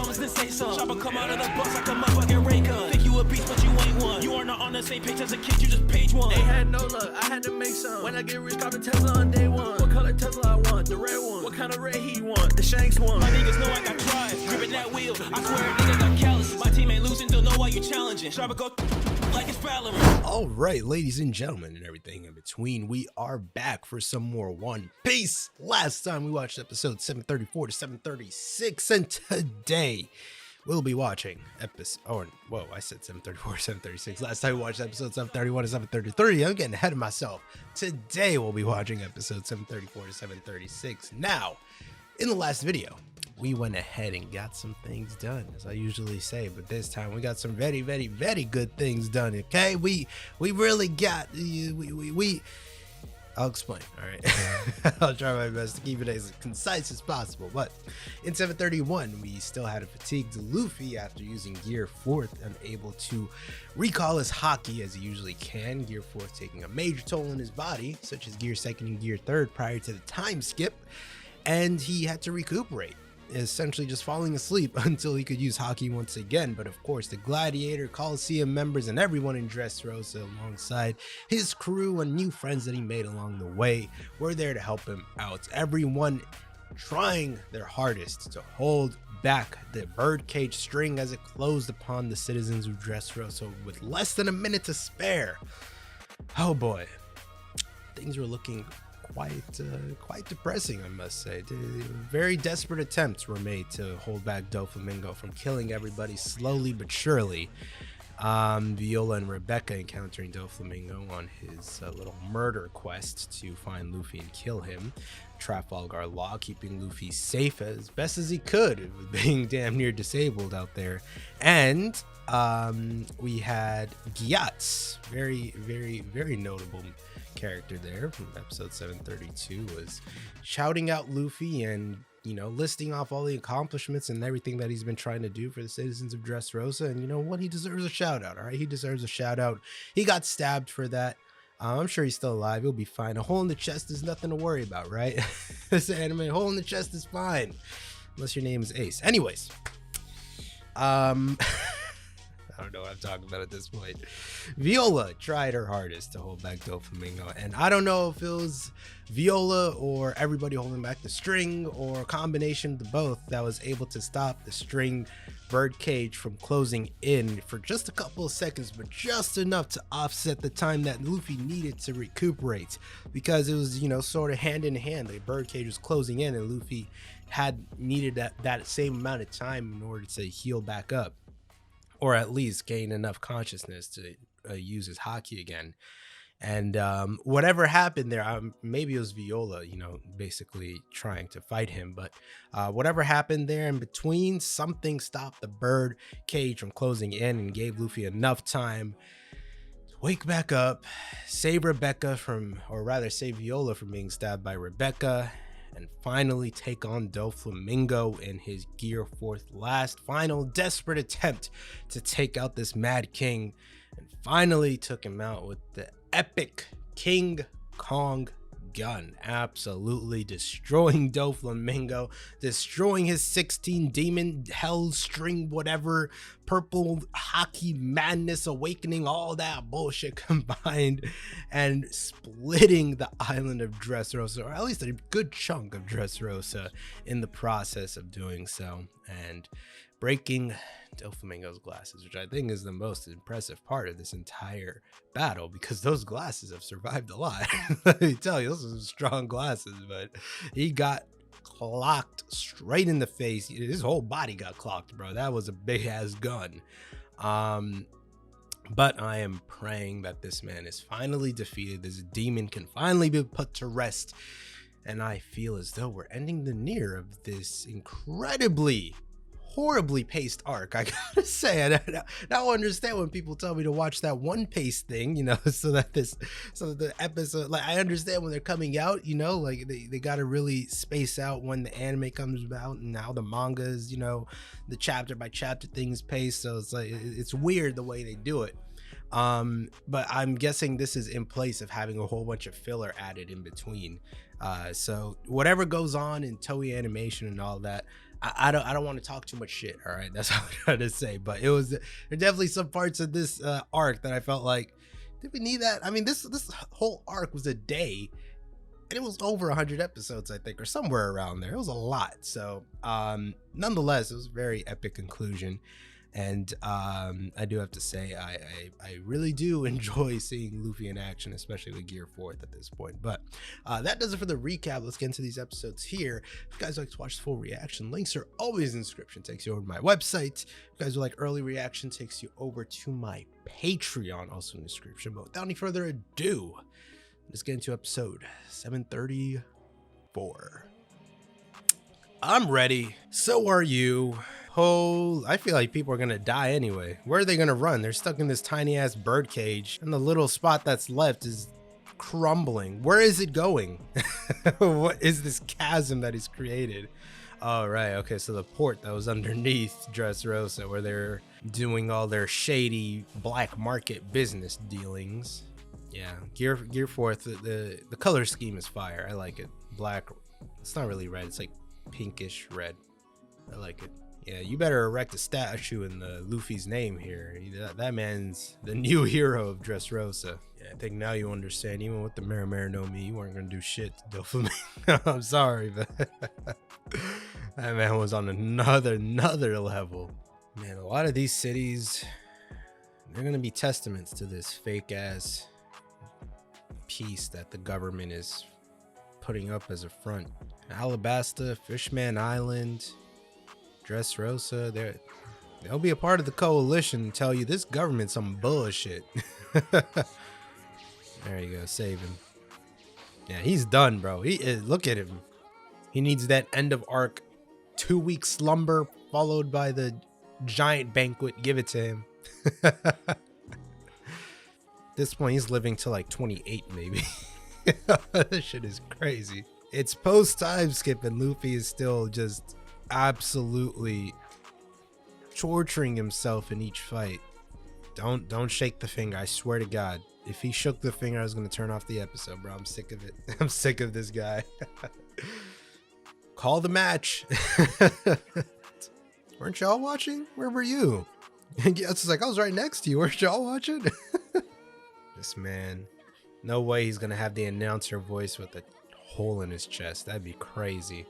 moments, then say something. Chopper come out of the box like a motherfucking ray gun. Think you a beast, but you ain't one. You are not on the same page as a kid, you just page one. They had no luck, I had to make some. When I get rich, cop a Tesla on day one. What color Tesla I want? The red one. What kind of red he want? The Shanks one. My niggas know I got drive, gripping that wheel. I swear niggas got callous. My team ain't losing, don't know why you challenging. Chopper go like it's Valorant. All right, ladies and gentlemen, and everything in between, we are back for some more One Piece. Last time we watched episode 734 to 736, and today we'll be watching episode. Oh, whoa! I said 734 to 736. Last time we watched episode 731 to 733. I'm getting ahead of myself. Today we'll be watching episode 734 to 736. Now, in the last video, we went ahead and got some things done, as I usually say, but this time we got some very, very, very good things done. Okay, we really got we. I'll explain. All right, I'll try my best to keep it as concise as possible. But in 731, we still had a fatigued Luffy after using Gear 4th, unable to recall his haki as he usually can. Gear 4th taking a major toll on his body, such as Gear 2nd and Gear 3rd prior to the time skip, and he had to recuperate, essentially just falling asleep until he could use haki once again. But of course, the Gladiator, Coliseum members, and everyone in Dressrosa, alongside his crew and new friends that he made along the way, were there to help him out. Everyone trying their hardest to hold back the birdcage string as it closed upon the citizens of Dressrosa with less than a minute to spare. Oh boy, things were looking quite depressing, I must say. Very desperate attempts were made to hold back Doflamingo from killing everybody slowly but surely. Viola and Rebecca encountering Doflamingo on his little murder quest to find Luffy and kill him. Trafalgar Law keeping Luffy safe as best as he could, being damn near disabled out there. And we had Gyatz, very, very, very notable character there from episode 732, was shouting out Luffy and, you know, listing off all the accomplishments and everything that he's been trying to do for the citizens of Dressrosa. And you know what? He deserves a shout out. All right, he deserves a shout out. He got stabbed for that. I'm sure he's still alive. He'll be fine. A hole in the chest is nothing to worry about, right? This anime, a hole in the chest is fine, unless your name is Ace. Anyways, I don't know what I'm talking about at this point. Viola tried her hardest to hold back Doflamingo, and I don't know if it was Viola or everybody holding back the string, or a combination of the both, that was able to stop the string birdcage from closing in for just a couple of seconds, but just enough to offset the time that Luffy needed to recuperate, because it was, you know, sort of hand in hand. The birdcage was closing in, and Luffy had needed that same amount of time in order to heal back up, or at least gain enough consciousness to use his haki again. And whatever happened there, maybe it was Viola, you know, basically trying to fight him, but whatever happened there in between, something stopped the bird cage from closing in and gave Luffy enough time to wake back up, save Rebecca from, or rather save Viola from being stabbed by Rebecca, and finally take on Doflamingo in his Gear 4th last final desperate attempt to take out this Mad King, and finally took him out with the epic King Kong gun, absolutely destroying Doflamingo, destroying his 16 demon hell string, whatever, purple haki madness awakening, all that bullshit combined, and splitting the island of Dressrosa, or at least a good chunk of Dressrosa, in the process of doing so, and breaking Doflamingo's glasses, which I think is the most impressive part of this entire battle, because those glasses have survived a lot. Let me tell you, those are some strong glasses, but he got clocked straight in the face. His whole body got clocked, bro. That was a big ass gun. But I am praying that this man is finally defeated, this demon can finally be put to rest, and I feel as though we're ending the near of this incredibly horribly paced arc. I gotta say, I don't understand when people tell me to watch that one pace thing, you know, so that the episode, like, I understand when they're coming out, you know, like they gotta really space out when the anime comes out, and now the manga is, you know, the chapter by chapter things pace, so it's like, it's weird the way they do it. But I'm guessing this is in place of having a whole bunch of filler added in between. So whatever goes on in Toei Animation and all that, I don't want to talk too much shit. All right, that's what I'm trying to say. But there are definitely some parts of this arc that I felt like, did we need that? I mean, this whole arc was a day, and it was over 100 episodes, I think, or somewhere around there. It was a lot. So nonetheless, it was a very epic conclusion. And I do have to say, I really do enjoy seeing Luffy in action, especially with Gear 4th at this point. But that does it for the recap. Let's get into these episodes here. If you guys like to watch the full reaction, links are always in the description. Takes you over to my website. If you guys would like early reaction, takes you over to my Patreon, also in the description. But without any further ado, let's get into episode 734. I'm ready. So are you. Oh, I feel like people are gonna die anyway. Where are they gonna run? They're stuck in this tiny ass bird cage, and the little spot that's left is crumbling. Where is it going? What is this chasm that is created? Oh, right. Okay, so the port that was underneath Dressrosa, where they're doing all their shady black market business dealings. Yeah, Gear 4th. The color scheme is fire. I like it. Black. It's not really red. It's like pinkish red. I like it. Yeah, you better erect a statue in the Luffy's name here. That man's the new hero of Dressrosa. Yeah, I think now you understand. Even with the Marimar no Mi, you weren't gonna do shit to Doflamingo. I'm sorry, but that man was on another level. Man, a lot of these cities, they're gonna be testaments to this fake ass piece that the government is putting up as a front. Alabasta, Fishman Island, Dressrosa, they'll be a part of the coalition and tell you this government's some bullshit. There you go, save him. Yeah, he's done, bro. Look at him. He needs that end of arc 2-week slumber followed by the giant banquet. Give it to him. At this point, he's living to like 28, maybe. This shit is crazy. It's post time skip, and Luffy is still just absolutely torturing himself in each fight. Don't shake the finger. I swear to God, if he shook the finger, I was gonna turn off the episode, bro. I'm sick of it. I'm sick of this guy. Call the match. Weren't y'all watching? Where were you? It's like I was right next to you. Weren't y'all watching? This man, no way he's gonna have the announcer voice with a hole in his chest. That'd be crazy.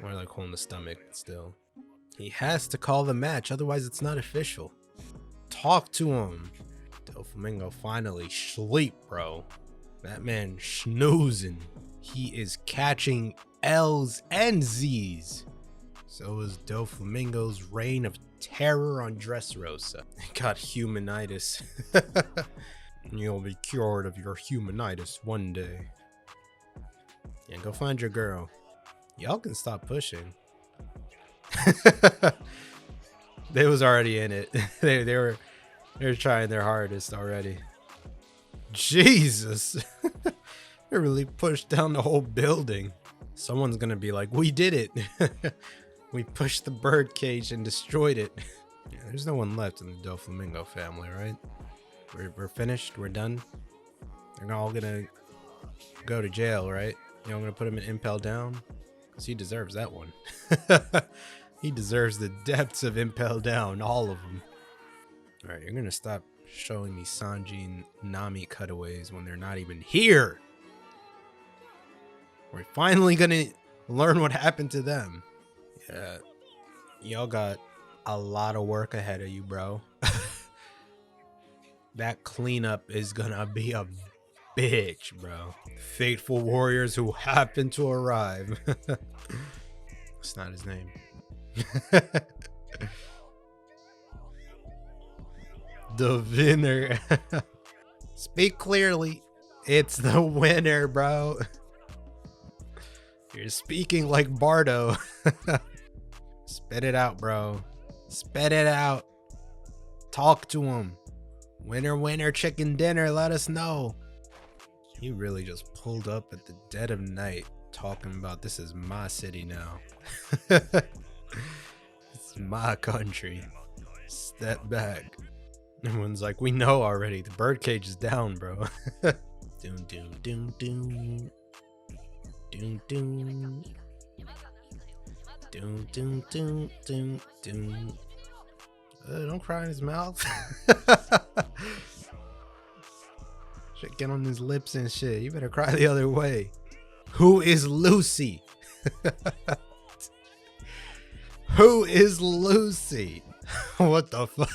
Or like hole in the stomach. Still, he has to call the match, otherwise it's not official. Talk to him. Doflamingo finally sleep, bro. That man snoozing. He is catching L's and Z's. So is Doflamingo's reign of terror on Dressrosa. Got humanitis. You'll be cured of your humanitis one day. Yeah, go find your girl. Y'all can stop pushing. They was already in it. They were trying their hardest already. Jesus. They really pushed down the whole building. Someone's gonna be like, we did it. We pushed the bird cage and destroyed it. Yeah, there's no one left in the Doflamingo family, right? We're finished. We're done. They're all gonna go to jail, right? You know, I'm gonna put him in Impel Down. He deserves that one. He deserves the depths of Impel Down, all of them. All right, you're gonna stop showing me Sanji and Nami cutaways when they're not even here. We're finally gonna learn what happened to them. Yeah, y'all got a lot of work ahead of you, bro. That cleanup is gonna be a bitch, bro. Fateful warriors who happen to arrive. That's not his name. The winner. Speak clearly. It's the winner, bro. You're speaking like Bardo. Spit it out, bro. Spit it out. Talk to him. Winner, winner, chicken dinner. Let us know. He really just pulled up at the dead of night talking about this is my city now. It's my country. Step back. Everyone's like, we know already. The birdcage is down, bro. Doom, doom, doom, doom. Doom, doom. Doom, doom, doom, doom, doom. Don't cry in his mouth. Shit, get on his lips and shit. You better cry the other way. Who is Lucy? Who is Lucy? What the fuck?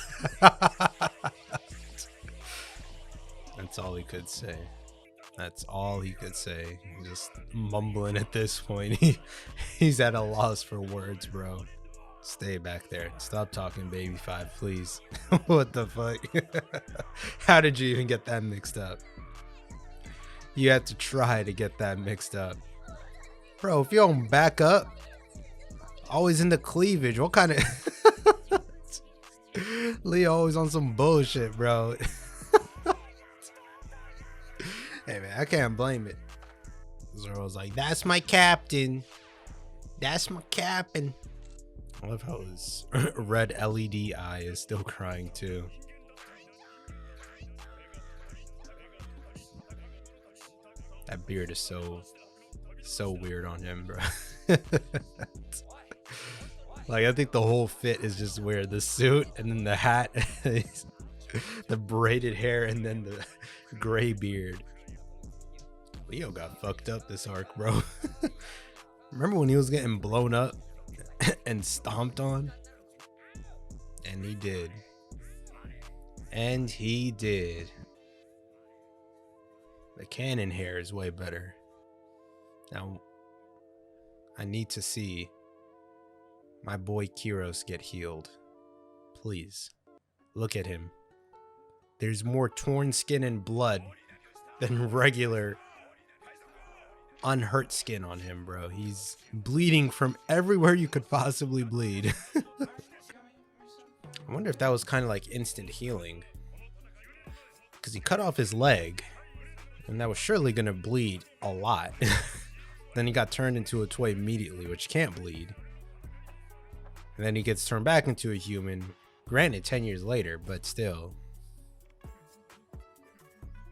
That's all he could say. That's all he could say. Just mumbling at this point. He's at a loss for words, bro. Stay back there. Stop talking, baby 5, please. What the fuck? How did you even get that mixed up? You had to try to get that mixed up. Bro, if you don't back up, always in the cleavage. What kind of... Leo always on some bullshit, bro. Hey, man, I can't blame it. Zoro's like, that's my captain. That's my captain. I love how his red LED eye is still crying, too. That beard is so weird on him, bro. Like, I think the whole fit is just weird. The suit and then the hat, the braided hair, and then the gray beard. Leo got fucked up this arc, bro. Remember when he was getting blown up and stomped on? And he did. And he did. The cannon hair is way better. Now, I need to see my boy Kiros get healed. Please. Look at him. There's more torn skin and blood than regular unhurt skin on him, bro. He's bleeding from everywhere you could possibly bleed. I wonder if that was kind of like instant healing, because he cut off his leg and that was surely gonna bleed a lot. Then he got turned into a toy immediately, which can't bleed, and then he gets turned back into a human, granted 10 years later, but still. I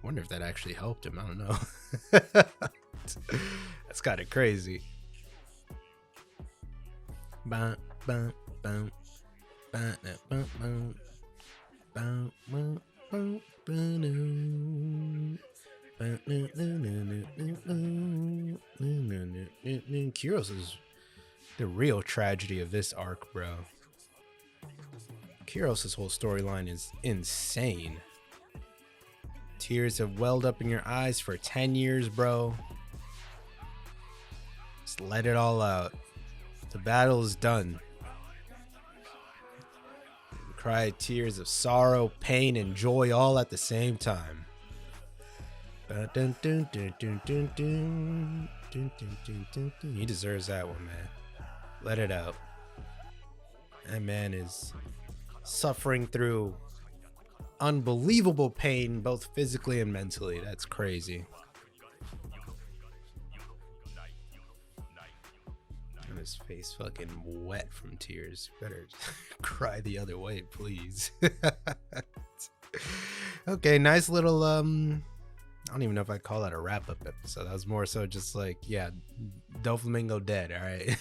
wonder if that actually helped him. I don't know. That's kind of crazy. Kiros is the real tragedy of this arc, bro. Kiros' whole storyline is insane. Tears have welled up in your eyes for 10 years, bro. Just let it all out. The battle is done. You cry tears of sorrow, pain, and joy all at the same time. He deserves that one, man. Let it out. That man is suffering through unbelievable pain, both physically and mentally. That's crazy. And his face fucking wet from tears. Better cry the other way, please. Okay, nice little I don't even know if I'd call that a wrap-up episode. That was more so just like, yeah, Doflamingo dead, all right?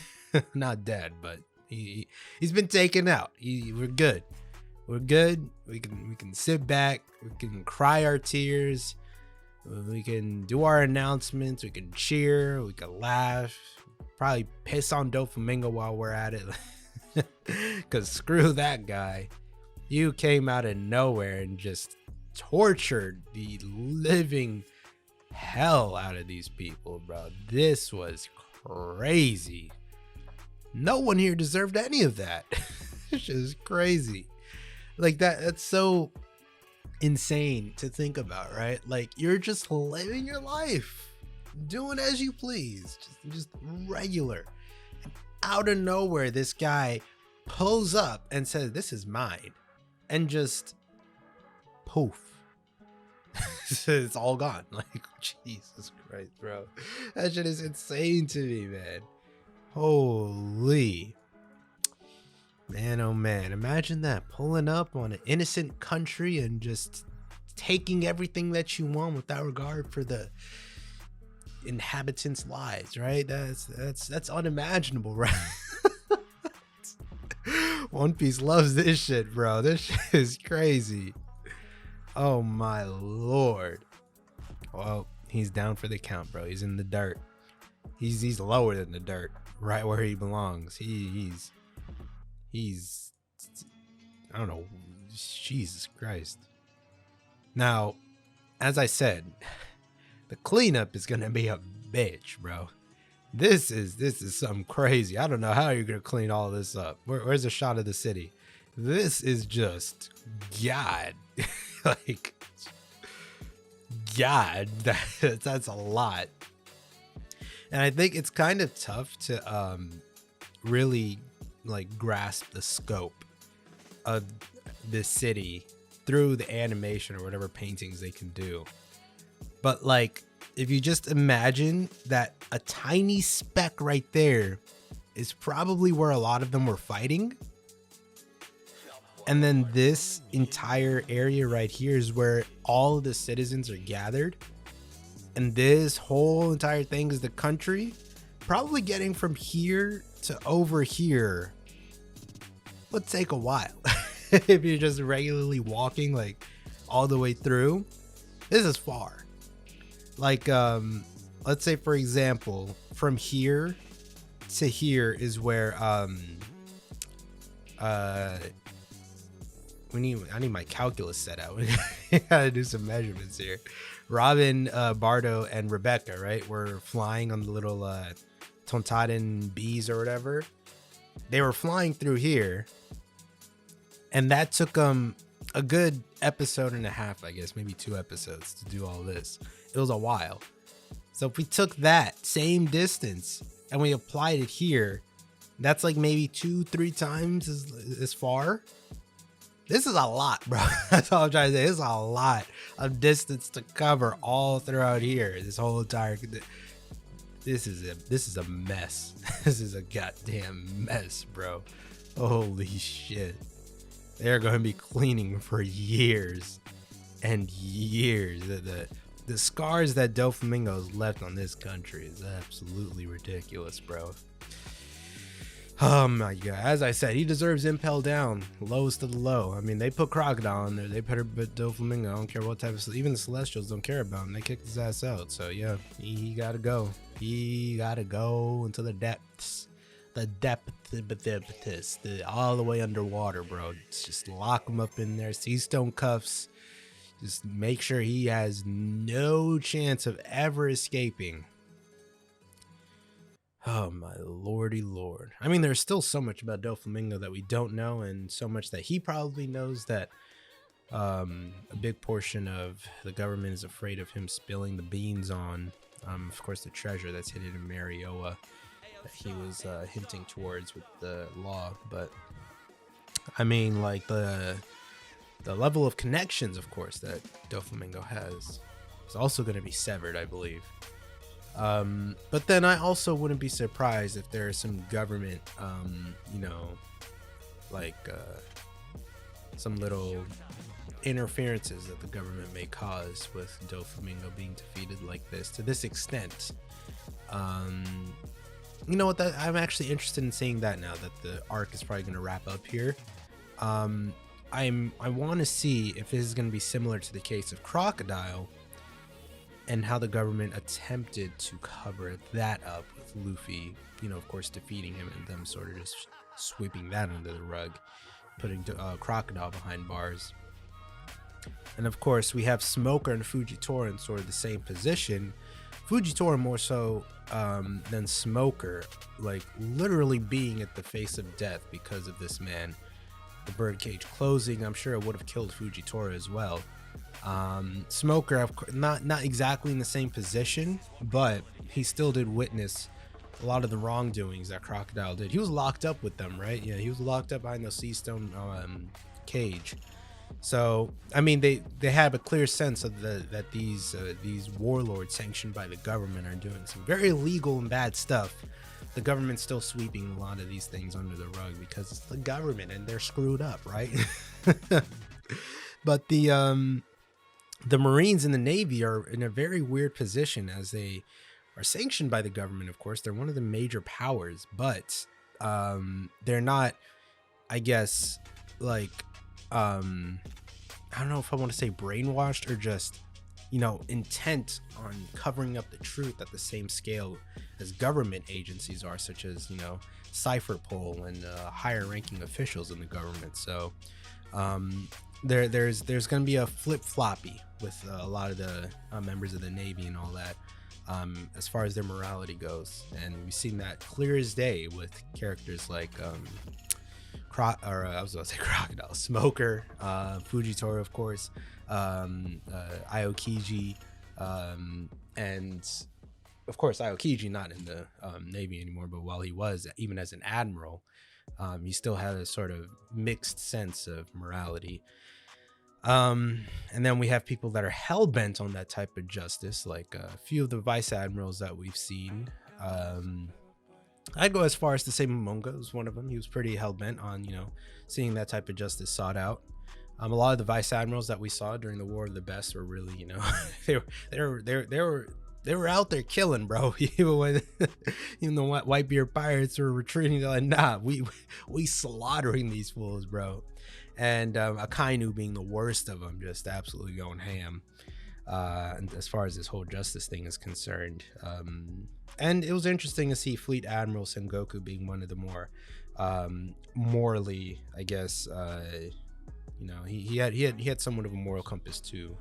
Not dead, but he's been taken out. We're good. We're good. We can sit back. We can cry our tears. We can do our announcements. We can cheer. We can laugh. Probably piss on Doflamingo while we're at it. Because screw that guy. You came out of nowhere and just tortured the living hell out of these people, bro. This was crazy. No one here deserved any of that. It's just crazy. Like that's so insane to think about, right? Like you're just living your life, doing as you please, just regular. And out of nowhere, this guy pulls up and says, "This is mine," and just poof. It's all gone. Like, Jesus Christ, bro. That shit is insane to me, man. Holy. Man, oh man. Imagine that. Pulling up on an innocent country and just taking everything that you want without regard for the inhabitants' lives, right? That's unimaginable, right? One Piece loves this shit, bro. This shit is crazy. Oh my lord. Well, he's down for the count, bro. He's in the dirt. He's lower than the dirt, right where he belongs. He's I don't know. Jesus Christ. Now, as I said, the cleanup is gonna be a bitch, bro. This is something crazy. I don't know how you're gonna clean all this up. Where's a shot of the city? This is just God. Like, God, that's a lot. And I think it's kind of tough to really like grasp the scope of this city through the animation or whatever paintings they can do. But like, if you just imagine that a tiny speck right there is probably where a lot of them were fighting. And then this entire area right here is where all of the citizens are gathered. And this whole entire thing is the country. Probably getting from here to over here would take a while. If you're just regularly walking like all the way through. This is far. Like, let's say, for example, from here to here is where I need my calculus set out. We gotta do some measurements here. Robin, Bardo, and Rebecca, right, were flying on the little Tontaden bees or whatever. They were flying through here, and that took them a good episode and a half, I guess, maybe 2 episodes to do all this. It was a while. So if we took that same distance and we applied it here, that's like maybe 2-3 times as far. This is a lot, bro. That's all I'm trying to say. This is a lot of distance to cover all throughout here. This whole entire, this is a mess. This is a goddamn mess, bro. Holy shit. They're going to be cleaning for years and years. The scars that Doflamingo's left on this country is absolutely ridiculous, bro. Oh my god. As I said, he deserves Impel down. Lowest of the low. I mean, they put Crocodile in there. They put Doflamingo. I don't care what type of... Even the Celestials don't care about him. They kicked his ass out. So yeah, he gotta go. He gotta go into the depths. The depths. All the way underwater, bro. Just lock him up in there. Sea stone cuffs. Just make sure he has no chance of ever escaping. Oh my lordy lord. I mean, there's still so much about Doflamingo that we don't know, and so much that he probably knows that a big portion of the government is afraid of him spilling the beans on. Of course, the treasure that's hidden in Marioa that he was hinting towards with the law. But I mean, like, the level of connections, of course, that Doflamingo has is also going to be severed, I believe. But then I also wouldn't be surprised if there is some government, you know, like some little interferences that the government may cause with Doflamingo being defeated like this, to this extent. You know what, I'm actually interested in seeing that now that the arc is probably going to wrap up here. I want to see if this is going to be similar to the case of Crocodile, and how the government attempted to cover that up with Luffy, you know, of course, defeating him and them sort of just sweeping that under the rug, putting Crocodile behind bars. And of course, we have Smoker and Fujitora in sort of the same position. Fujitora more so than Smoker, like literally being at the face of death because of this man. The birdcage closing, I'm sure it would have killed Fujitora as well. Smoker, of course, not exactly in the same position, but he still did witness a lot of the wrongdoings that Crocodile did. He was locked up with them, right? Yeah, he was locked up behind the sea stone cage. So I mean, they have a clear sense of that these warlords sanctioned by the government are doing some very illegal and bad stuff. The government's still sweeping a lot of these things under the rug because it's the government and they're screwed up, right? But the Marines and the Navy are in a very weird position, as they are sanctioned by the government. Of course, they're one of the major powers, but they're not. I guess, like, I don't know if I want to say brainwashed or just, you know, intent on covering up the truth at the same scale as government agencies are, such as, you know, Cypher Poll and higher ranking officials in the government. So there's going to be a flip-floppy with a lot of the members of the Navy and all that, as far as their morality goes. And we've seen that clear as day with characters like Crocodile, Smoker, Fujitora, of course, Aokiji, and of course Aokiji not in the Navy anymore, but while he was, even as an admiral, he still had a sort of mixed sense of morality. And then we have people that are hell-bent on that type of justice, like a few of the vice admirals that we've seen. I'd go as far as to say Momonga was one of them. He was pretty hell-bent on, you know, seeing that type of justice sought out. A lot of the vice admirals that we saw during the War of the Best were really, you know, they were out there killing, bro. Even the Whitebeard pirates were retreating, they're like, nah, we slaughtering these fools, bro. And Akainu being the worst of them, just absolutely going ham. And as far as this whole justice thing is concerned, and it was interesting to see Fleet Admiral Sengoku being one of the more morally, I guess, you know, he had somewhat of a moral compass too,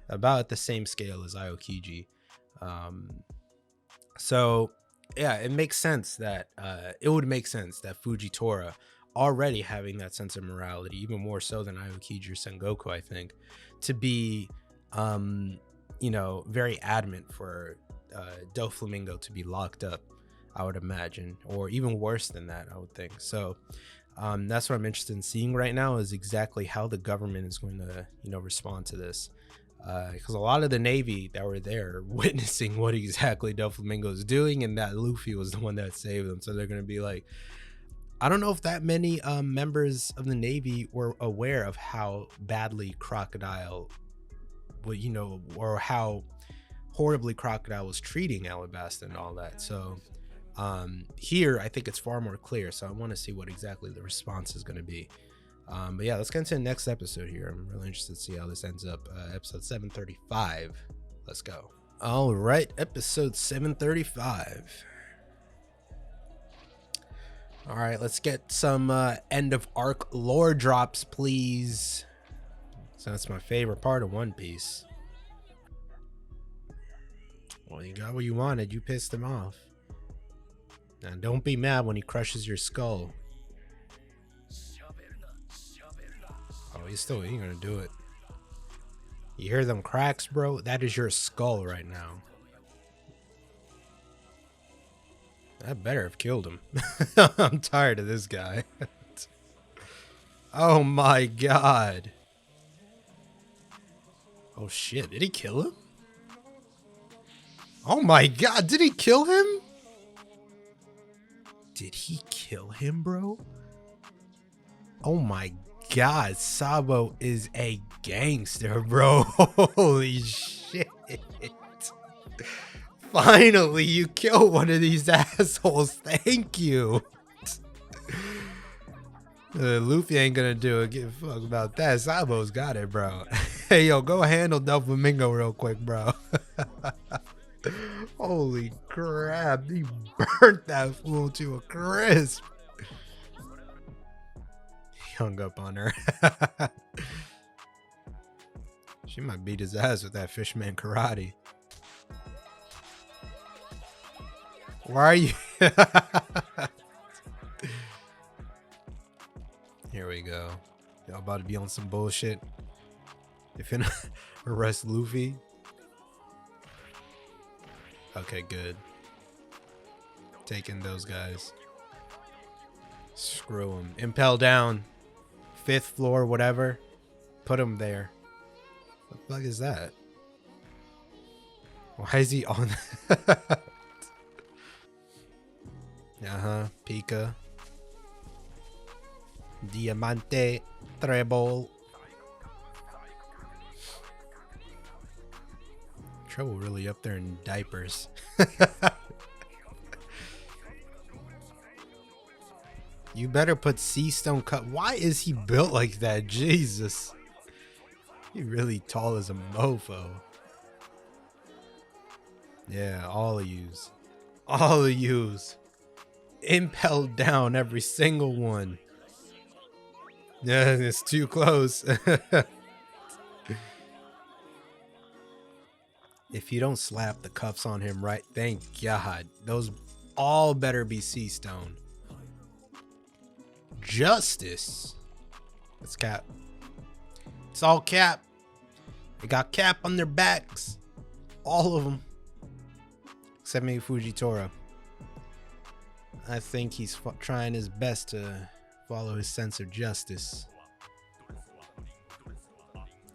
about the same scale as Aokiji. So yeah, it makes sense that it would make sense that Fujitora, already having that sense of morality, even more so than Aokiji or Sengoku, I think, to be you know, very adamant for Doflamingo to be locked up, I would imagine, or even worse than that, I would think. So that's what I'm interested in seeing right now, is exactly how the government is going to, you know, respond to this, because a lot of the Navy that were there witnessing what exactly Doflamingo is doing, and that Luffy was the one that saved them. So they're going to be like, I don't know if that many members of the Navy were aware of how badly Crocodile, well, you know, or how horribly Crocodile was treating Alabasta and all that. So here I think it's far more clear, so I want to see what exactly the response is going to be. But yeah, let's get into the next episode here. I'm really interested to see how this ends up. Episode 735. Let's go. All right, episode 735. All right, let's get some end of arc lore drops, please. So that's my favorite part of One Piece. Well, you got what you wanted. You pissed him off. Now, don't be mad when he crushes your skull. Oh, he ain't gonna do it. You hear them cracks, bro? That is your skull right now. I better have killed him. I'm tired of this guy. Oh my god. Oh shit, did he kill him? Oh my god, did he kill him? Did he kill him, bro? Oh my god, Sabo is a gangster, bro. Holy shit. Finally, you killed one of these assholes. Thank you. Luffy ain't gonna do it. Give a fuck about that. Sabo's got it, bro. Hey, yo, go handle Doflamingo real quick, bro. Holy crap. He burnt that fool to a crisp. He hung up on her. She might beat his ass with that fishman karate. Why are you? Here we go. Y'all about to be on some bullshit. If you arrest Luffy. Okay, good. Taking those guys. Screw them. Impel down. 5th floor, whatever. Put him there. What the fuck is that? Why is he on? Pika. Diamante. Treble. Trouble really up there in diapers. You better put sea stone cut. Why is he built like that? Jesus. He really tall as a mofo. Yeah, all of yous. All of yous. Impel down every single one. Yeah, it's too close. If you don't slap the cuffs on him right, thank God. Those all better be sea stone. Justice. It's cap. It's all cap. They got cap on their backs. All of them. Except maybe FUJITORA. I think he's trying his best to follow his sense of justice.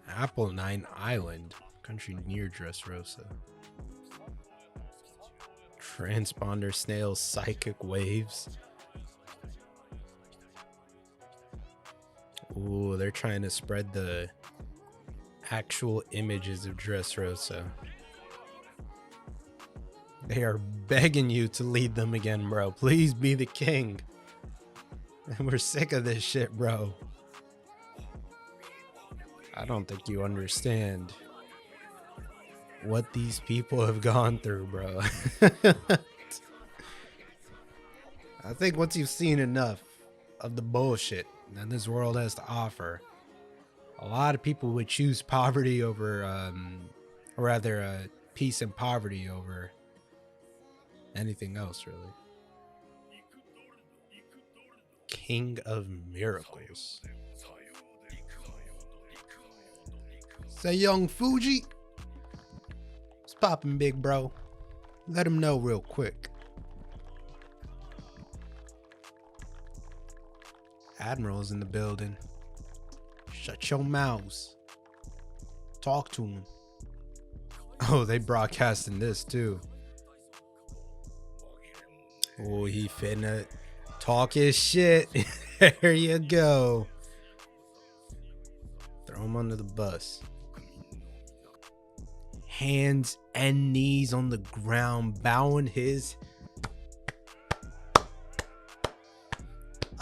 Apple 9 Island. Country near Dressrosa. Transponder snail psychic waves. Ooh, they're trying to spread the actual images of Dressrosa. They are begging you to lead them again, bro. Please be the king. We're sick of this shit, bro. I don't think you understand what these people have gone through, bro. I think once you've seen enough of the bullshit that this world has to offer, a lot of people would choose poverty over, or rather, peace and poverty over anything else, really. King of Miracles. Say, young Fuji. What's poppin', big bro? Let him know real quick. Admiral's in the building. Shut your mouths. Talk to him. Oh, they broadcasting this too. Oh, he finna talk his shit. There you go. Throw him under the bus. Hands and knees on the ground, bowing his.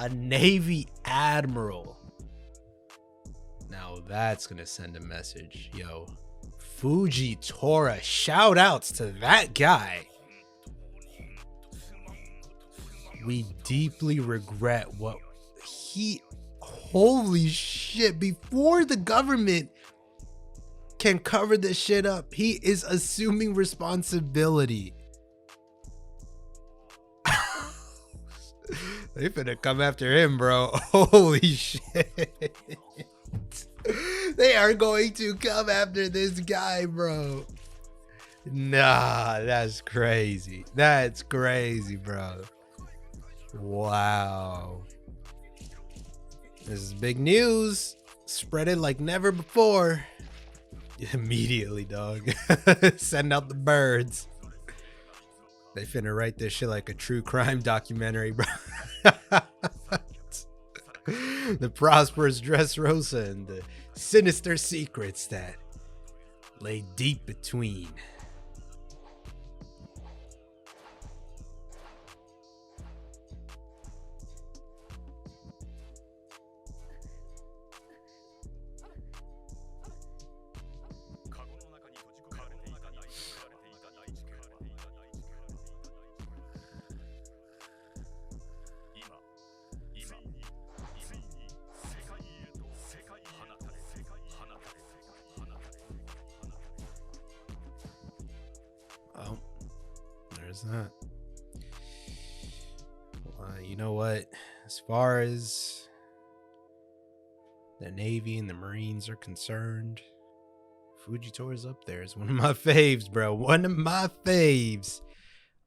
A Navy Admiral. Now that's gonna send a message. Yo, FUJITORA, shout outs to that guy. We deeply regret what he, holy shit, before the government can cover this shit up, he is assuming responsibility. They finna come after him, bro. Holy shit. They are going to come after this guy, bro. Nah, that's crazy. That's crazy, bro. Wow. This is big news. Spread it like never before. Immediately, dog. Send out the birds. They finna write this shit like a true crime documentary, bro. The prosperous Dressrosa and the sinister secrets that lay deep between. Oh, there's that. You know what? As far as the Navy and the Marines are concerned, FUJITORA's up there. It's one of my faves, bro. One of my faves.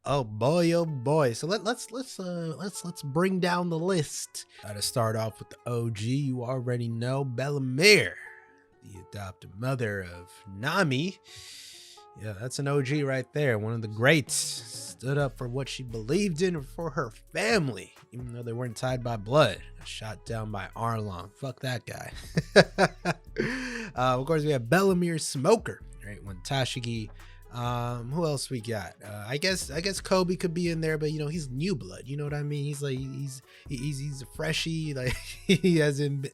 Oh boy, oh boy. So let's bring down the list. Gotta start off with the OG. You already know Bellamere, the adopted mother of Nami. Yeah, that's an OG right there. One of the greats. Stood up for what she believed in for her family, even though they weren't tied by blood. Shot down by Arlong. Fuck that guy. Of course, we have Bellamere Smoker, right? When Tashigi Who else we got? I guess Kobe could be in there, but he's new blood. You know what I mean? He's like he's a freshie. Like he hasn't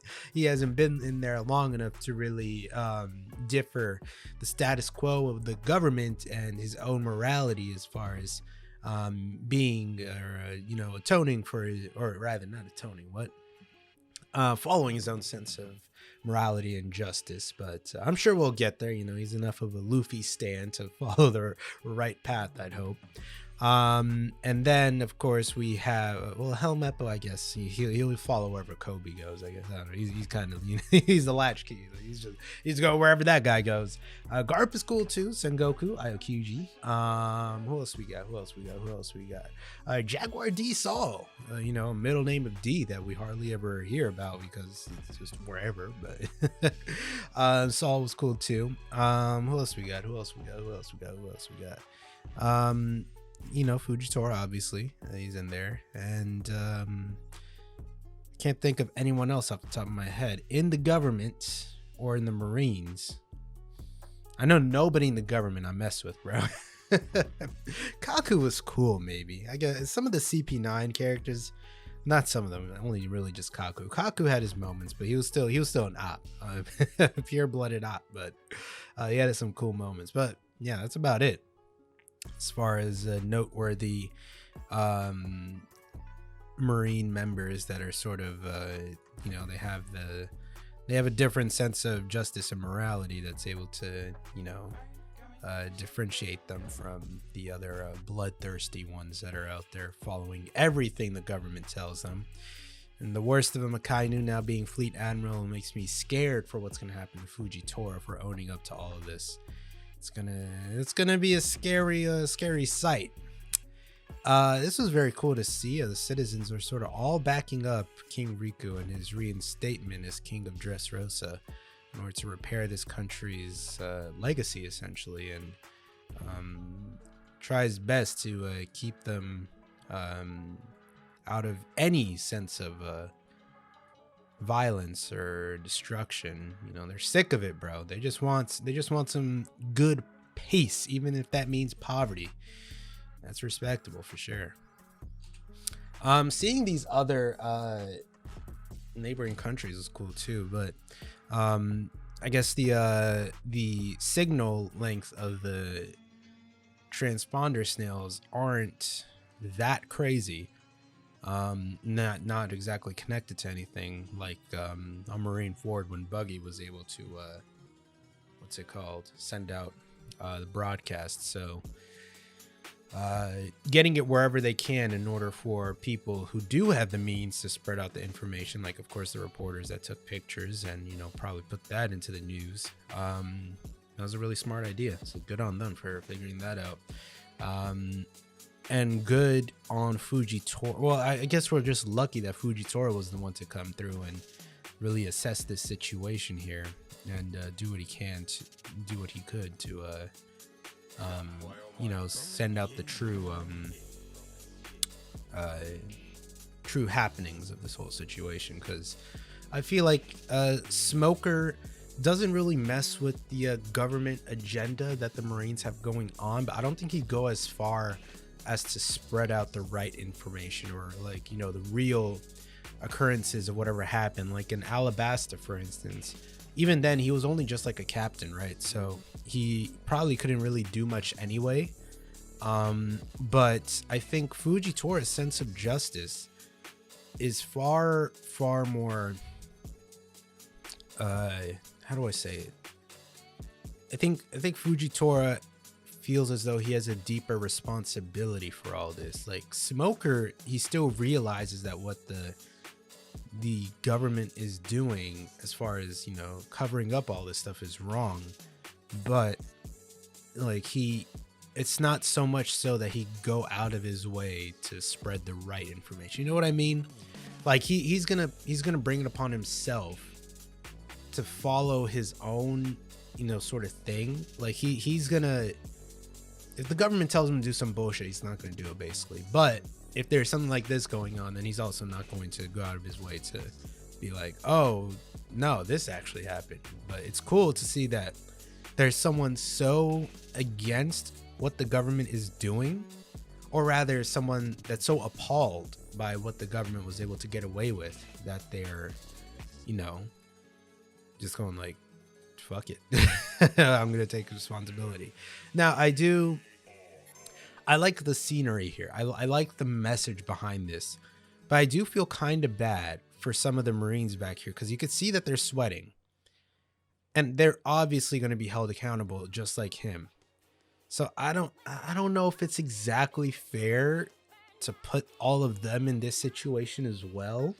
been in there long enough to really differ the status quo of the government and his own morality as far as being or atoning for his, or rather not atoning, following his own sense of morality and justice. But I'm sure we'll get there. He's enough of a Luffy stan to follow the right path, I'd hope. And then of course we have Helmeppo. I guess he'll follow wherever Kobe goes. I guess I don't know. He's kind of he's the latchkey. He's going wherever that guy goes. Garp is cool too. Sengoku, Aokyuji. Who else we got? Jaguar D Saul. Middle name of D that we hardly ever hear about because it's just wherever. But Saul was cool too. Who else we got? Fujitora, obviously, he's in there, and can't think of anyone else off the top of my head in the government or in the Marines. I know nobody in the government I mess with, bro. Kaku was cool, maybe. I guess some of the CP9 characters, not some of them, only really just Kaku. Kaku had his moments, but he was still an op, pure-blooded op. But he had some cool moments. But yeah, that's about it as far as noteworthy Marine members that are sort of they have a different sense of justice and morality that's able to differentiate them from the other bloodthirsty ones that are out there following everything the government tells them. And the worst of them, Akainu now being fleet admiral, makes me scared for what's going to happen to Fujitora for owning up to all of this. It's gonna be a scary sight. This was very cool to see. The citizens are sort of all backing up King Riku and his reinstatement as King of Dressrosa in order to repair this country's legacy, essentially, and tries best to keep them out of any sense of violence or destruction. They're sick of it, bro. They just want some good peace, even if that means poverty. That's respectable for sure. Seeing these other neighboring countries is cool too, but I guess the signal length of the transponder snails aren't that crazy. Not exactly connected to anything like on Marine Ford when Buggy was able to send out the broadcast. So getting it wherever they can in order for people who do have the means to spread out the information, like of course the reporters that took pictures and probably put that into the news. That was a really smart idea, so good on them for figuring that out. And good on Fujitora. Well, I guess we're just lucky that Fujitora was the one to come through and really assess this situation here and do what he could to send out the true happenings of this whole situation. Because I feel like Smoker doesn't really mess with the government agenda that the Marines have going on, but I don't think he'd go as far as to spread out the right information or the real occurrences of whatever happened. Like in Alabasta, for instance, even then he was only just like a captain, right? So he probably couldn't really do much anyway. But I think Fujitora's sense of justice is far more how do I say it? I think Fujitora feels as though he has a deeper responsibility for all this. Like Smoker, he still realizes that what the government is doing as far as covering up all this stuff is wrong, but it's not so much so that he go out of his way to spread the right information. You know what I mean? Like he's gonna bring it upon himself to follow his own sort of thing. Like he's gonna, if the government tells him to do some bullshit, he's not going to do it, basically. But if there's something like this going on, then he's also not going to go out of his way to be like, oh, no, this actually happened. But it's cool to see that there's someone so against what the government is doing, or rather someone that's so appalled by what the government was able to get away with that they're, you know, just going like, fuck it. I'm gonna take responsibility. Now I like the scenery here. I like the message behind this, but I do feel kind of bad for some of the Marines back here, because you could see that they're sweating and they're obviously going to be held accountable just like him. So I don't know if it's exactly fair to put all of them in this situation as well.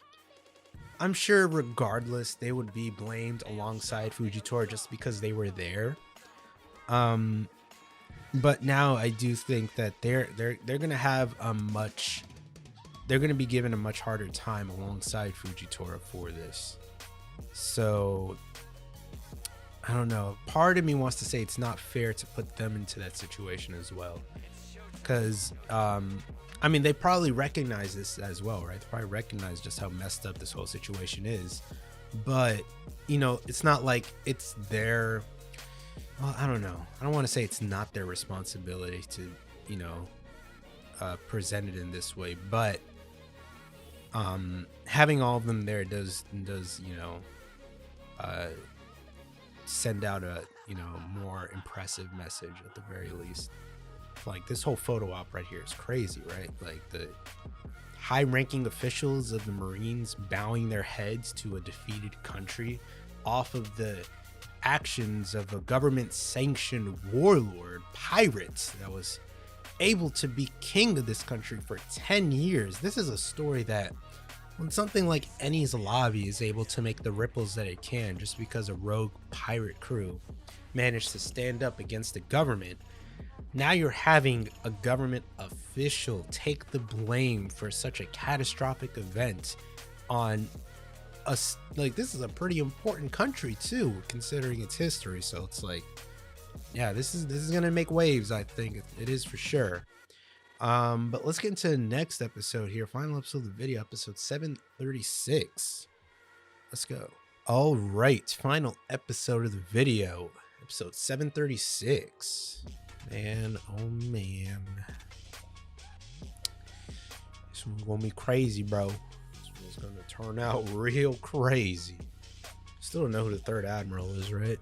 I'm sure regardless they would be blamed alongside Fujitora just because they were there. But now I do think that they're gonna have they're gonna be given a much harder time alongside Fujitora for this. So I don't know. Part of me wants to say it's not fair to put them into that situation as well, because I mean, they probably recognize this as well, right? They probably recognize just how messed up this whole situation is, but you know, it's not like it's their, well, I don't know. I don't want to say it's not their responsibility to, you know, present it in this way, but having all of them there does you know, send out a, you know, more impressive message at the very least. Like this whole photo op right here is crazy, right? Like the high-ranking officials of the Marines bowing their heads to a defeated country off of the actions of a government-sanctioned warlord pirate that was able to be king of this country for 10 years. This is a story that when something like Enies Lobby is able to make the ripples that it can just because a rogue pirate crew managed to stand up against the government, now you're having a government official take the blame for such a catastrophic event on us. Like, this is a pretty important country too, considering its history. So it's like, yeah, this is gonna make waves. I think it is for sure. But let's get into the next episode here. Final episode of the video, episode 736. Let's go. All right, final episode of the video, episode 736. Man, oh man, this one's gonna be crazy, bro. This one's gonna turn out real crazy. Still don't know who the third admiral is, right?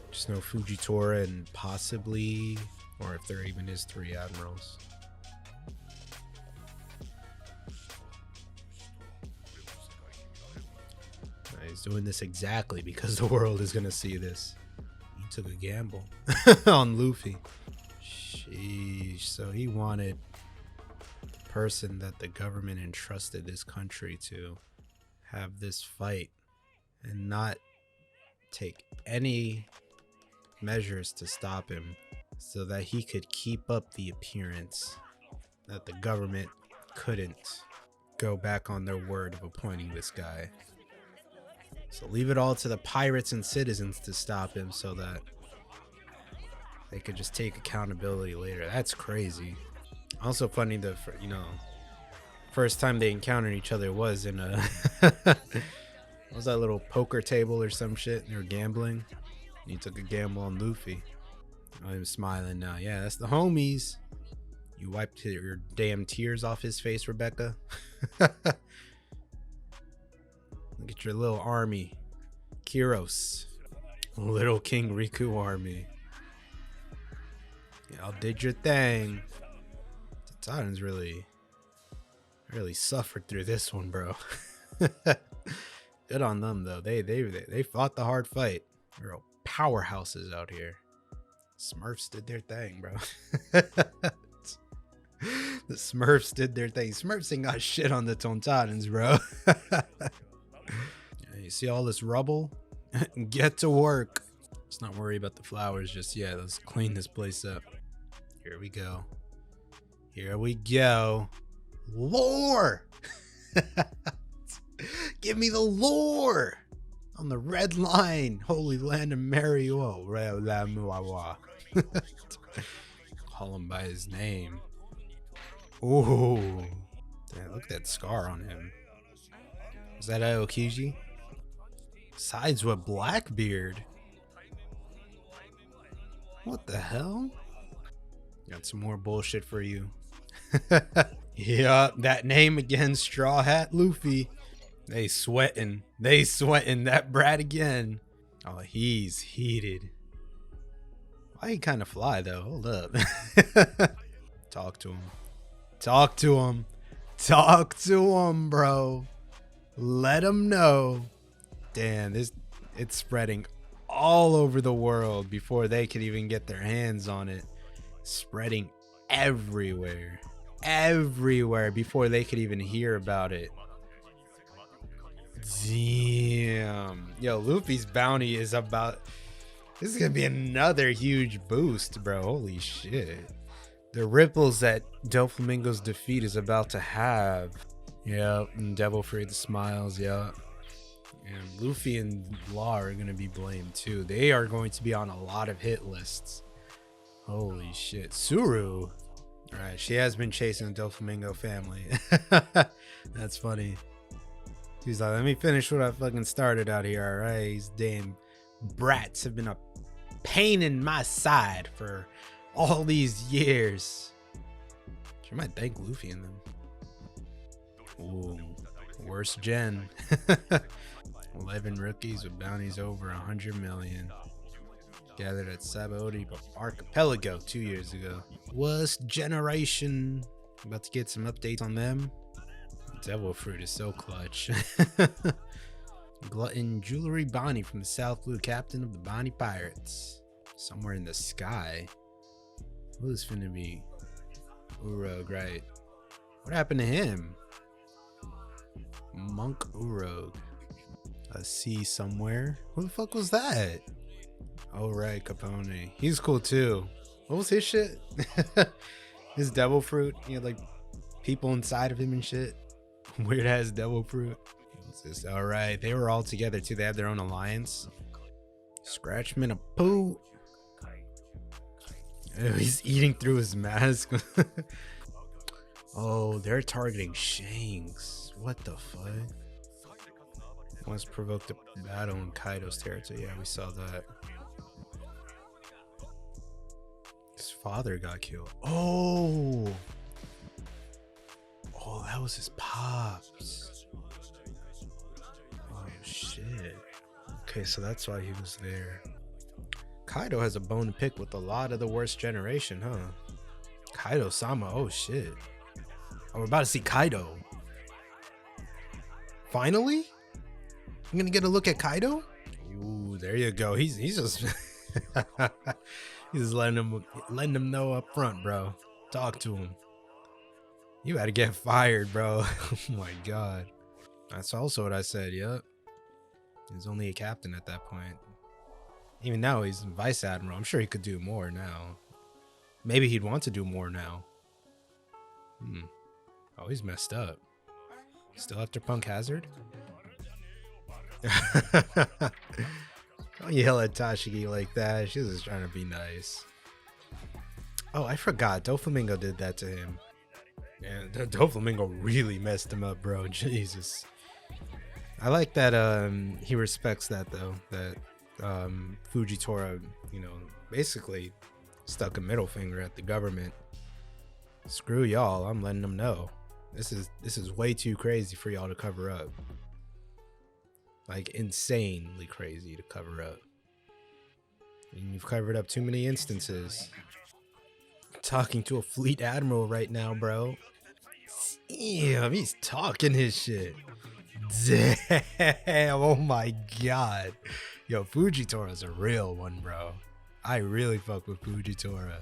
Just know Fujitora and possibly, or if there even is 3 admirals. He's doing this exactly because the world is gonna see this. Took a gamble on Luffy. Sheesh. So he wanted the person that the government entrusted this country to have this fight and not take any measures to stop him, so that he could keep up the appearance that the government couldn't go back on their word of appointing this guy. So leave it all to the pirates and citizens to stop him so that they could just take accountability later. That's crazy. Also funny, the, you know, first time they encountered each other was in a what was that, little poker table or some shit? They were gambling. He took a gamble on Luffy. Oh, he was smiling now. Yeah, that's the homies. You wiped your damn tears off his face, Rebecca. Look at your little army. Kyros. Little King Riku army. Y'all did your thing. The Titans really suffered through this one, bro. Good on them though. They fought the hard fight. They're all powerhouses out here. Smurfs did their thing, bro. The Smurfs did their thing. Smurfs ain't got shit on the Tontatans, bro. You see all this rubble? Get to work. Let's not worry about the flowers just yet. Let's clean this place up. Here we go. Here we go. Lore! Give me the lore! On the red line. Holy land of Mario. Call him by his name. Ooh. Damn, look at that scar on him. Is that Aokiji? Sides with Blackbeard. What the hell? Got some more bullshit for you. Yeah, that name again, Straw Hat Luffy. They sweating that brat again. Oh, he's heated. Why he kind of fly though? Hold up. Talk to him, bro. Let him know. Damn, it's spreading all over the world before they could even get their hands on it. Spreading everywhere before they could even hear about it. Damn. Yo, Luffy's bounty is about... This is gonna be another huge boost, bro. Holy shit. The ripples that Doflamingo's defeat is about to have. Yep, and Devil Fruit the smiles, yep. And Luffy and Law are gonna be blamed too. They are going to be on a lot of hit lists. Holy shit. Suru. Alright, she has been chasing the Doflamingo family. That's funny. She's like, let me finish what I fucking started out here, alright? These damn brats have been a pain in my side for all these years. She might thank Luffy and them. Ooh, worst gen. 11 rookies with bounties over 100 million. Gathered at Sabaody Archipelago 2 years ago. Worst generation. About to get some updates on them. Devil Fruit is so clutch. Glutton Jewelry Bonnie from the South Blue, captain of the Bonnie Pirates. Somewhere in the sky. Who's finna be? Urog, right? What happened to him? Monk Urog. A sea somewhere. Who the fuck was that? Oh right, Capone. He's cool too. What was his shit? His Devil Fruit. He had like people inside of him and shit. Weird ass Devil Fruit. All right, they were all together too. They had their own alliance. Scratchman a poo. Oh, he's eating through his mask. Oh, they're targeting Shanks. What the fuck? Once provoked a battle in Kaido's territory. Yeah, we saw that. His father got killed. Oh, that was his pops. Oh shit. Okay, so that's why he was there. Kaido has a bone to pick with a lot of the worst generation, huh? Kaido-sama, oh shit. Oh, we're about to see Kaido. Finally? I'm gonna get a look at Kaido? Ooh, there you go. He's just he's just letting him know up front, bro. Talk to him. You gotta get fired, bro. Oh my god. That's also what I said, yep. He's only a captain at that point. Even now he's vice admiral. I'm sure he could do more now. Maybe he'd want to do more now. Oh, he's messed up. Still after Punk Hazard? Don't yell at Tashigi like that. She's just trying to be nice. Oh, I forgot. Doflamingo did that to him. Yeah, Doflamingo really messed him up, bro. Jesus. I like that he respects that though. That Fujitora, you know, basically stuck a middle finger at the government. Screw y'all, I'm letting them know. This is way too crazy for y'all to cover up. Like insanely crazy to cover up. And you've covered up too many instances. I'm talking to a fleet admiral right now, bro. Damn, he's talking his shit. Damn, oh my god. Yo, Fujitora's a real one, bro. I really fuck with Fujitora.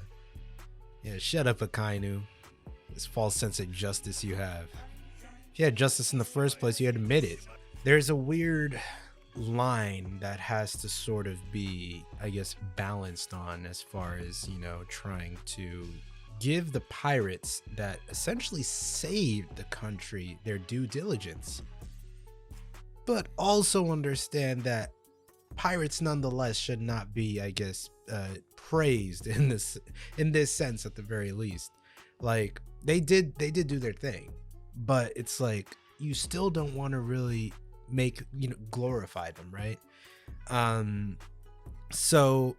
Yeah, shut up, Akainu. This false sense of justice you have. If you had justice in the first place, you'd admit it. There's a weird line that has to sort of be, I guess, balanced on as far as, you know, trying to give the pirates that essentially saved the country their due diligence, but also understand that pirates nonetheless should not be, I guess, praised in this sense at the very least. Like they did do their thing, but it's like you still don't want to really glorify them, right? So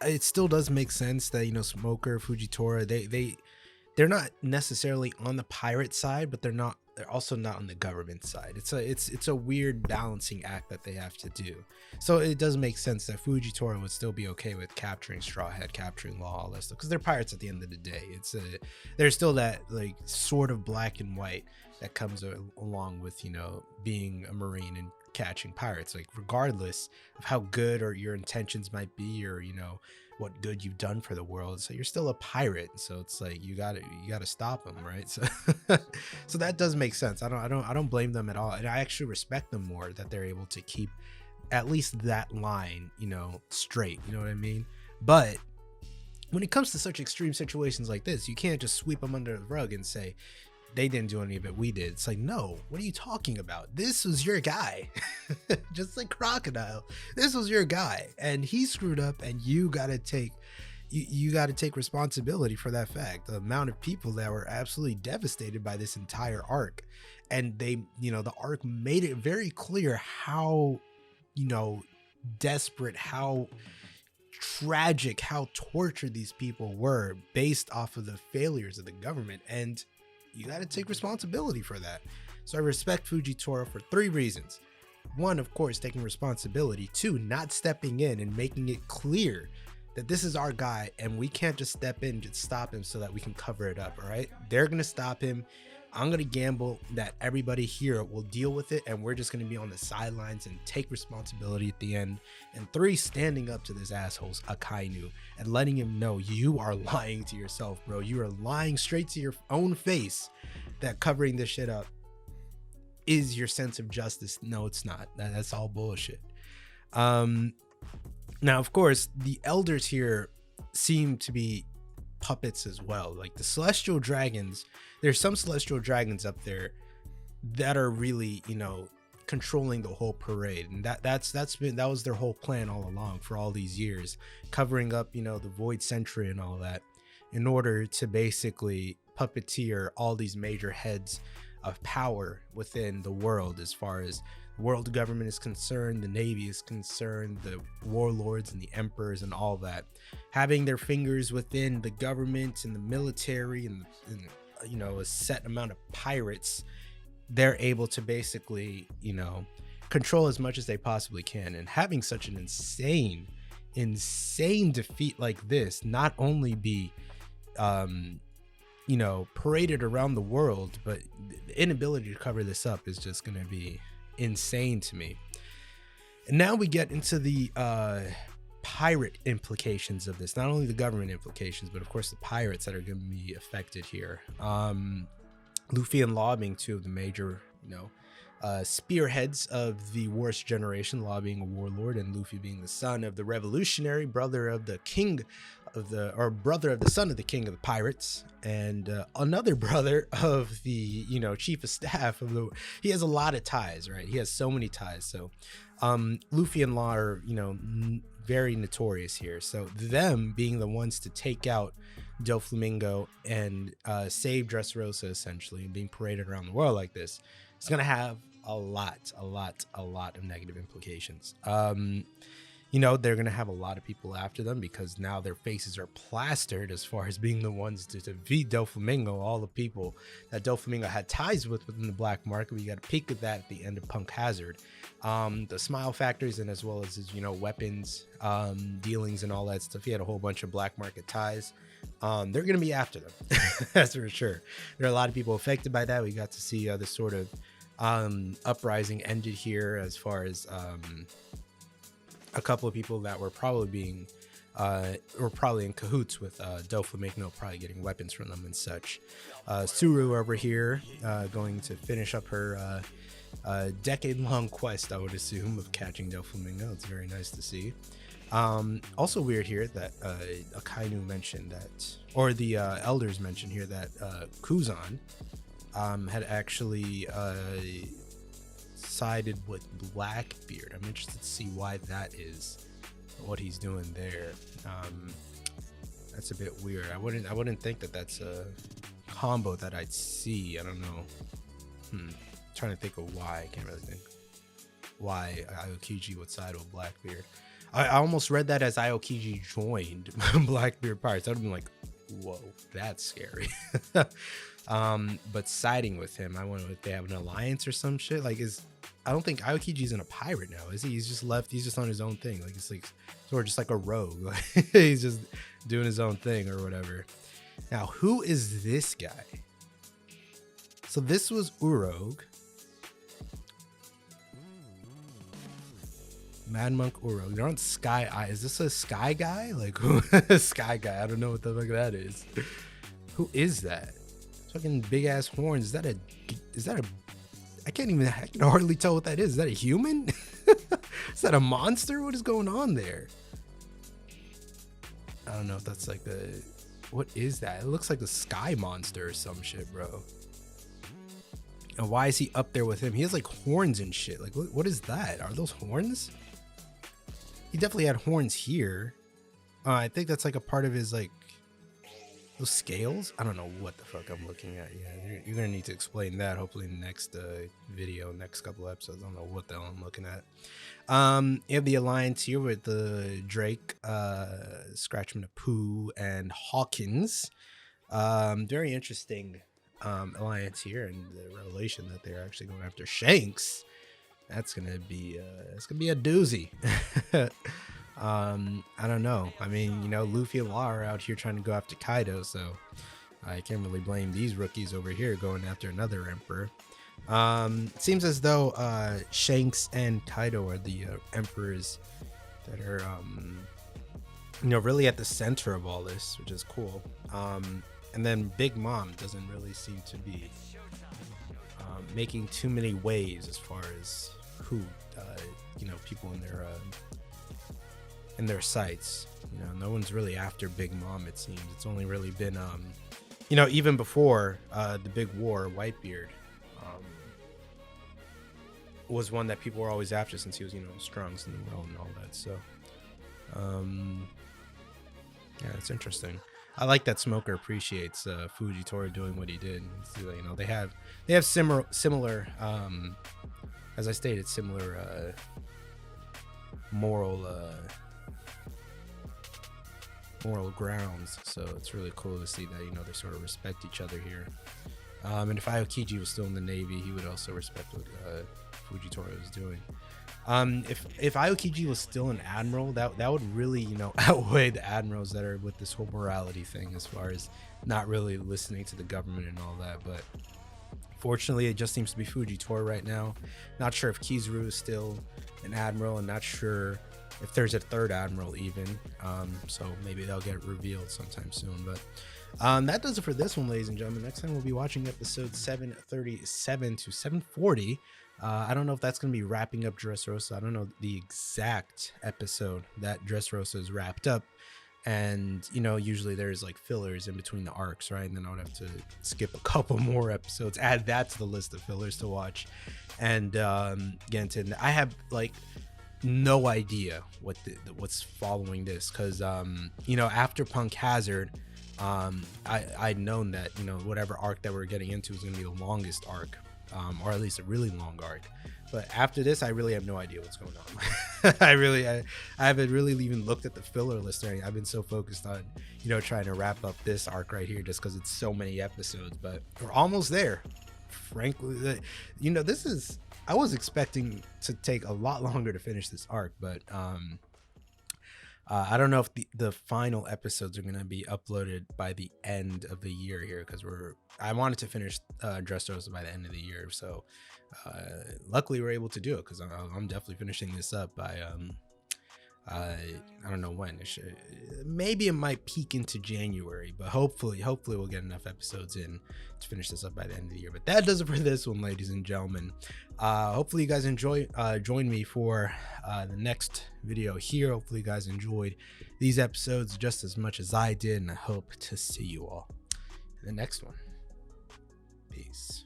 it still does make sense that, you know, Smoker, Fujitora, they're not necessarily on the pirate side, but they're also not on the government side. It's a weird balancing act that they have to do. So it does make sense that Fujitora would still be okay with capturing Straw Hat, capturing Law, all that stuff, because they're pirates at the end of the day. There's still that like sort of black and white that comes along with, you know, being a Marine and catching pirates. Like, regardless of how good or your intentions might be, or, you know, what good you've done for the world, so you're still a pirate. So it's like you gotta stop them, right? So so that does make sense. I don't blame them at all, and I actually respect them more that they're able to keep at least that line, you know, straight. You know what I mean? But when it comes to such extreme situations like this, you can't just sweep them under the rug and say they didn't do any of it, we did. It's like, no, what are you talking about? This was your guy. Just like Crocodile, this was your guy, and he screwed up, and you gotta take responsibility for that fact. The amount of people that were absolutely devastated by this entire arc, and they, you know, the arc made it very clear how, you know, desperate, how tragic, how tortured these people were based off of the failures of the government, and you got to take responsibility for that. So I respect Fujitora for 3 reasons. 1, of course, taking responsibility. 2, not stepping in and making it clear that this is our guy and we can't just step in and just stop him so that we can cover it up. All right, they're gonna stop him. I'm gonna gamble that everybody here will deal with it, and we're just gonna be on the sidelines and take responsibility at the end. And 3, standing up to this asshole's Akainu and letting him know you are lying to yourself, bro. You are lying straight to your own face that covering this shit up is your sense of justice. No, it's not. That's all bullshit. Now, of course, the elders here seem to be puppets as well. Like the celestial dragons, there's some celestial dragons up there that are really, you know, controlling the whole parade, and that was their whole plan all along for all these years, covering up, you know, the void century and all that, in order to basically puppeteer all these major heads of power within the world. As far as world government is concerned, the Navy is concerned, the warlords and the emperors and all that, having their fingers within the government and the military and you know, a set amount of pirates, they're able to basically, you know, control as much as they possibly can. And having such an insane defeat like this not only be you know, paraded around the world, but the inability to cover this up is just gonna be insane to me. And now we get into the pirate implications of this. Not only the government implications, but of course the pirates that are going to be affected here. Luffy and Law being 2 of the major, you know, spearheads of the worst generation. Law being a warlord, and Luffy being the son of the revolutionary, brother of the king of the, or brother of the son of the king of the pirates, and another brother of the, you know, chief of staff of the. He has a lot of ties, right? He has so many ties. So Luffy and Law are, you know, very notorious here. So them being the ones to take out Doflamingo and save Dressrosa, essentially, and being paraded around the world like this, it's gonna have a lot of negative implications. You know, they're gonna have a lot of people after them because now their faces are plastered as far as being the ones to defeat Doflamingo. All the people that Doflamingo had ties with within the black market. We got a peek of that at the end of Punk Hazard. The smile factors, and as well as his, you know, weapons dealings and all that stuff. He had a whole bunch of black market ties. They're gonna be after them. That's for sure. There are a lot of people affected by that. We got to see this sort of uprising ended here, as far as a couple of people that were probably being in cahoots with Doflamingo, probably getting weapons from them and such. Suru over here going to finish up her decade-long quest, I would assume, of catching Doflamingo. It's very nice to see. Also weird here that Akainu mentioned that, or the elders mentioned here that Kuzan had actually sided with Blackbeard. I'm interested to see why that is, what he's doing there. That's a bit weird. I wouldn't think that that's a combo that I'd see. I don't know. Trying to think of why. I can't really think why Aokiji would side with Blackbeard. I almost read that as Aokiji joined Blackbeard Pirates. I'd have been like, whoa, that's scary. But siding with him, I wonder if they have an alliance or some shit. Like, I don't think Aokiji's in a pirate now, is he? He's just left. He's just on his own thing. Like, it's like sort of just like a rogue. Like, he's just doing his own thing or whatever. Now, who is this guy? So this was Urog. Mad Monk Urog. They're on Sky Eye. Is this a Sky guy? Like, who? Sky guy. I don't know what the fuck that is. Who is that? Fucking big ass horns. Is that a I can hardly tell what that is. Is that a human? Is that a monster? What is going on there? I don't know if that's like what is that? It looks like the sky monster or some shit, bro. And why is he up there with him? He has like horns and shit. Like, what is that? Are those horns? He definitely had horns here. I think that's like a part of his like those scales. I don't know what the fuck I'm looking at. Yeah, you're gonna need to explain that hopefully in the next video, next couple episodes. I don't know what the hell I'm looking at. You have the alliance here with the Drake, Scratchman of Pooh, and Hawkins. Very interesting alliance here, and the revelation that they're actually going after Shanks. That's gonna be a doozy. I don't know. I mean, you know, Luffy and Law are out here trying to go after Kaido, so I can't really blame these rookies over here going after another emperor. It seems as though Shanks and Kaido are the emperors that are you know, really at the center of all this, which is cool. And then Big Mom doesn't really seem to be making too many waves as far as who you know, people in their sights. You know, no one's really after Big Mom, it seems. It's only really been you know, even before the big war, Whitebeard was one that people were always after, since he was, you know, strongest in the world and all that. So yeah, it's interesting. I like that Smoker appreciates Fujitora doing what he did. So, you know, they have similar as I stated, similar moral grounds. So it's really cool to see that, you know, they sort of respect each other here. And if Aokiji was still in the Navy, he would also respect what Fujitora was doing. If Aokiji was still an admiral, that would really, you know, outweigh the admirals that are with this whole morality thing, as far as not really listening to the government and all that. But fortunately, it just seems to be Fujitora right now. Not sure if Kizaru is still an admiral, and not sure if there's a third admiral even. So maybe they'll get revealed sometime soon. But that does it for this one, ladies and gentlemen. Next time we'll be watching episode 737 to 740. I don't know if that's going to be wrapping up Dressrosa. I don't know the exact episode that Dressrosa is wrapped up. And, you know, usually there's like fillers in between the arcs, right? And then I would have to skip a couple more episodes, add that to the list of fillers to watch, and get into. I have like no idea what's following this, because you know, after Punk Hazard, I'd known that, you know, whatever arc that we're getting into is going to be the longest arc, or at least a really long arc. But after this, I really have no idea what's going on. I haven't really even looked at the filler list or anything. I've been so focused on, you know, trying to wrap up this arc right here, just because it's so many episodes. But we're almost there. Frankly, you know, I was expecting to take a lot longer to finish this arc, but I don't know if the final episodes are going to be uploaded by the end of the year here, because I wanted to finish Dressrosa by the end of the year. So luckily we're able to do it, because I'm definitely finishing this up by I don't know when. Maybe it might peak into January, but hopefully we'll get enough episodes in to finish this up by the end of the year. But that does it for this one, ladies and gentlemen. Hopefully you guys join me for the next video here. Hopefully you guys enjoyed these episodes just as much as I did, and I hope to see you all in the next one. Peace.